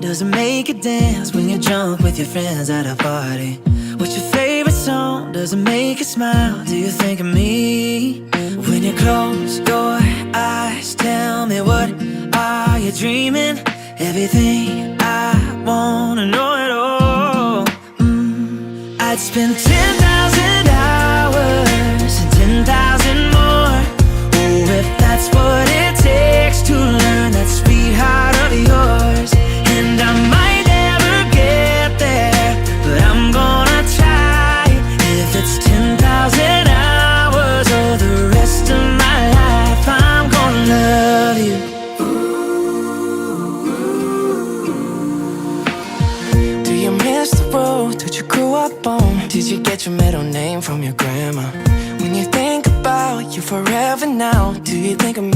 does it make you dance when you're drunk with your friends at a party? What's your favorite song? Does it make you smile? Do you think of me? When you close your eyes, tell me, what are you dreaming? Everything I wanna know it all. I'd spend 10,000 hours and 10,000 more. Oh, if that's what it takes to learn that sweet heart of yours. And I might never get there, but I'm gonna try. If it's 10,000 hours or the rest of my life, I'm gonna love you. Do you miss the road that you grew up on? Did you get your middle name from your grandma? When you think about you forever now, do you think of me?